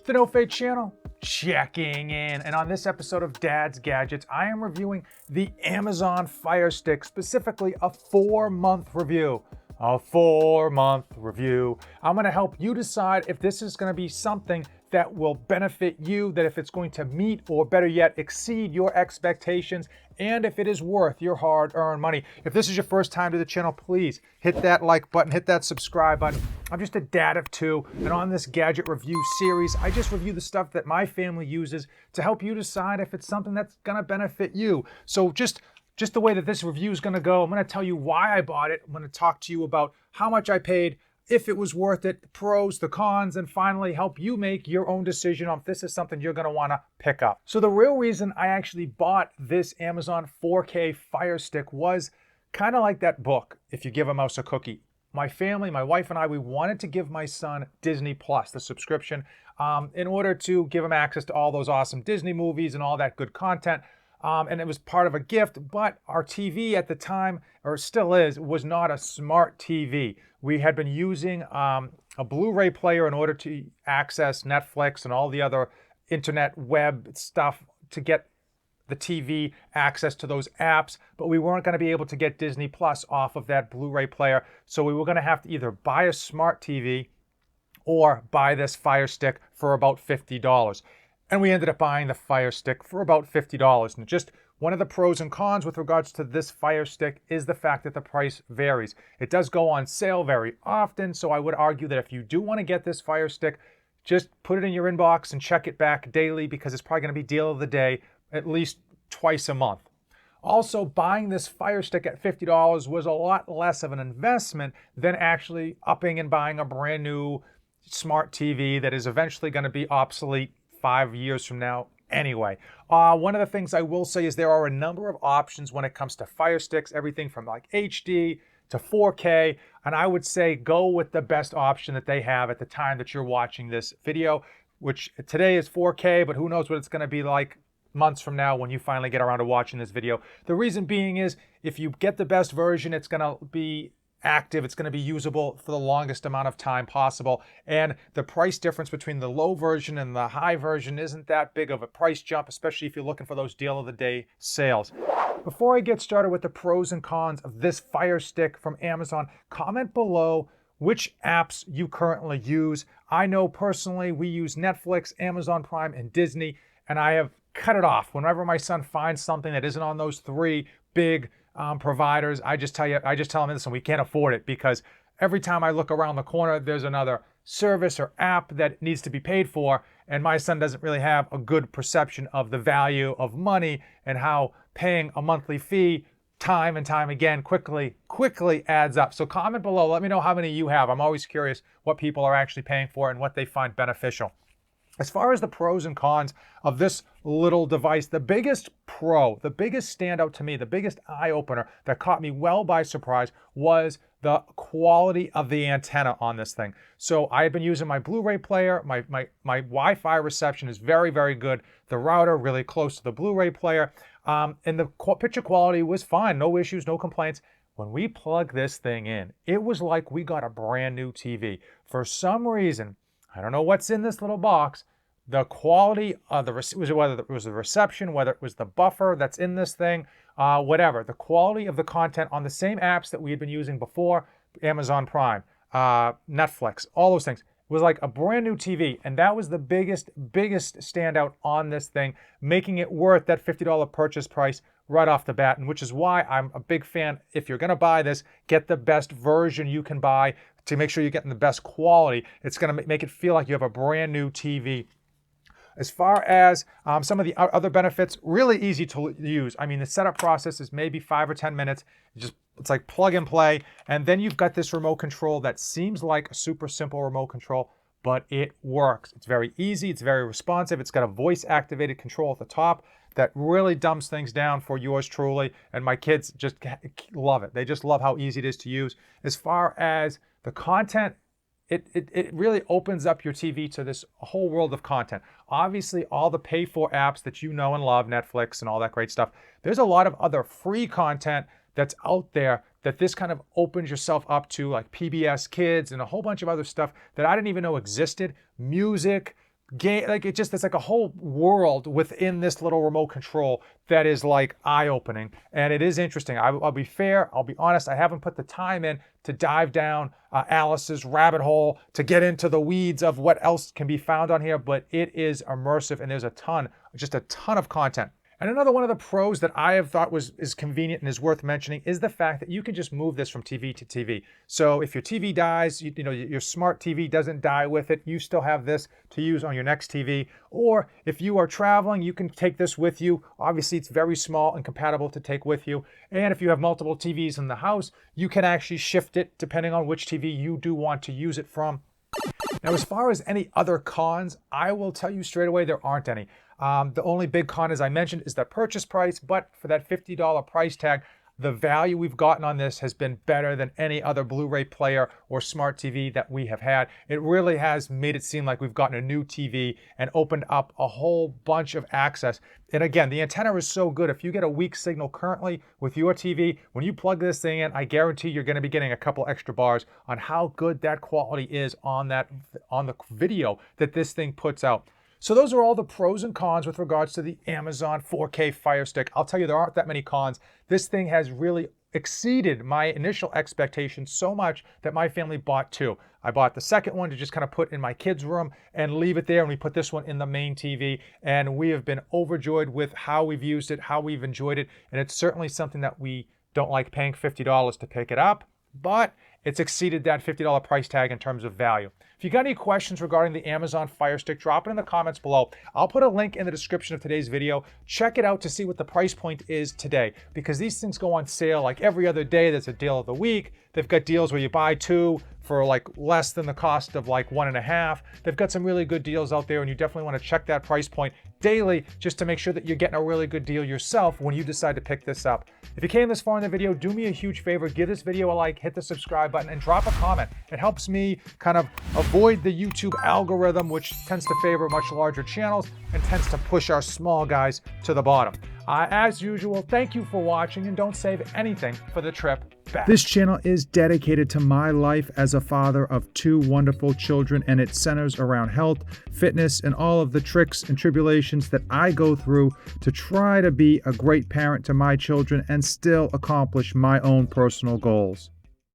The No Fate channel, checking in. And on this episode of Dad's Gadgets, I am reviewing the Amazon Fire Stick, specifically a 4-month review. A 4-month review. I'm gonna help you decide if this is gonna be something that will benefit you, that if it's going to meet or better yet, exceed your expectations, and if it is worth your hard-earned money. If this is your first time to the channel, please hit that like button, hit that subscribe button. I'm just a dad of two, and on this gadget review series, I just review the stuff that my family uses to help you decide if it's something that's gonna benefit you. So just the way that this review is gonna go, I'm gonna tell you why I bought it. I'm gonna talk to you about how much I paid, if it was worth it, the pros, the cons, and finally help you make your own decision on if this is something you're gonna wanna pick up. So the real reason I actually bought this Amazon 4K Fire Stick was kind of like that book, If You Give a Mouse a Cookie. My family, my wife and I, we wanted to give my son Disney Plus, the subscription, in order to give him access to all those awesome Disney movies and all that good content. And it was part of a gift, but our TV at the time, or still is, was not a smart TV. We had been using a Blu-ray player in order to access Netflix and all the other internet web stuff to get the TV access to those apps, but we weren't going to be able to get Disney Plus off of that Blu-ray player. So we were going to have to either buy a smart TV or buy this Fire Stick for about $50. And we ended up buying the Fire Stick for about $50. And just one of the pros and cons with regards to this Fire Stick is the fact that the price varies. It does go on sale very often, so I would argue that if you do want to get this Fire Stick, just put it in your inbox and check it back daily, because it's probably going to be deal of the day at least twice a month. Also, buying this Fire Stick at $50 was a lot less of an investment than actually upping and buying a brand new smart TV that is eventually going to be obsolete 5 years from now anyway. One of the things I will say is there are a number of options when it comes to Fire Sticks, everything from like HD to 4K, and I would say go with the best option that they have at the time that you're watching this video, which today is 4K, but who knows what it's going to be like months from now when you finally get around to watching this video. The reason being is if you get the best version, it's going to be active, it's going to be usable for the longest amount of time possible, and the price difference between the low version and the high version isn't that big of a price jump, especially if you're looking for those deal of the day sales. Before I get started with the pros and cons of this Fire Stick from Amazon, comment below which apps you currently use. I know personally we use Netflix, Amazon Prime, and Disney, and I have cut it off. Whenever my son finds something that isn't on those three big providers, I just tell him, listen, we can't afford it, because every time I look around the corner, there's another service or app that needs to be paid for, and my son doesn't really have a good perception of the value of money and how paying a monthly fee time and time again quickly adds up. So comment below, let me know how many you have. I'm always curious what people are actually paying for and what they find beneficial. As far as the pros and cons of this little device, the biggest standout to me, the biggest eye-opener that caught me well by surprise was the quality of the antenna on this thing. So I had been using my Blu-ray player. My Wi-Fi reception is very, very good. The router really close to the Blu-ray player. And the picture quality was fine. No issues, no complaints. When we plugged this thing in, it was like we got a brand new TV. For some reason, I don't know what's in this little box, the quality of whether it was the reception, whether it was the buffer that's in this thing, whatever, the quality of the content on the same apps that we had been using before, Amazon Prime, Netflix, all those things, was like a brand new TV. And that was the biggest standout on this thing, making it worth that $50 purchase price right off the bat, and which is why I'm a big fan. If you're going to buy this, get the best version you can buy to make sure you're getting the best quality. It's going to make it feel like you have a brand new TV. As far as some of the other benefits, really easy to use. I mean, the setup process is maybe 5 or 10 minutes. It's like plug and play. And then you've got this remote control that seems like a super simple remote control, but it works. It's very easy. It's very responsive. It's got a voice activated control at the top that really dumbs things down for yours truly. And my kids just love it. They just love how easy it is to use. As far as the content, it really opens up your TV to this whole world of content. Obviously, all the pay-for apps that you know and love, Netflix and all that great stuff, there's a lot of other free content that's out there that this kind of opens yourself up to, like PBS Kids and a whole bunch of other stuff that I didn't even know existed. Music, game, like it's like a whole world within this little remote control that is like eye-opening, and it is interesting. I'll be fair, I'll be honest, I haven't put the time in to dive down Alice's rabbit hole to get into the weeds of what else can be found on here, but it is immersive and there's just a ton of content. And another one of the pros that I have thought is convenient and is worth mentioning is the fact that you can just move this from TV to TV. So if your TV dies, you know, your smart TV doesn't die with it, you still have this to use on your next TV. Or if you are traveling, you can take this with you. Obviously, it's very small and compatible to take with you. And if you have multiple TVs in the house, you can actually shift it depending on which TV you do want to use it from. Now, as far as any other cons, I will tell you straight away, there aren't any. The only big con, as I mentioned, is the purchase price, but for that $50 price tag, the value we've gotten on this has been better than any other Blu-ray player or smart TV that we have had. It really has made it seem like we've gotten a new TV and opened up a whole bunch of access. And again, the antenna is so good. If you get a weak signal currently with your TV, when you plug this thing in, I guarantee you're going to be getting a couple extra bars on how good that quality is on the video that this thing puts out. So those are all the pros and cons with regards to the Amazon 4K Fire Stick. I'll tell you, there aren't that many cons. This thing has really exceeded my initial expectations so much that my family bought two. I bought the second one to just kind of put in my kids' room and leave it there, and we put this one in the main TV, and we have been overjoyed with how we've used it, how we've enjoyed it, and it's certainly something that we don't like paying $50 to pick it up, but it's exceeded that $50 price tag in terms of value. If you got any questions regarding the Amazon Fire Stick, drop it in the comments below. I'll put a link in the description of today's video. Check it out to see what the price point is today, because these things go on sale like every other day. There's a deal of the week. They've got deals where you buy two for like less than the cost of like 1.5. They've got some really good deals out there, and you definitely want to check that price point daily just to make sure that you're getting a really good deal yourself when you decide to pick this up. If you came this far in the video, do me a huge favor, give this video a like, hit the subscribe button, and drop a comment. It helps me kind of avoid the YouTube algorithm, which tends to favor much larger channels and tends to push our small guys to the bottom. As usual, thank you for watching, and don't save anything for the trip back. This channel is dedicated to my life as a father of two wonderful children, and it centers around health, fitness, and all of the tricks and tribulations that I go through to try to be a great parent to my children and still accomplish my own personal goals.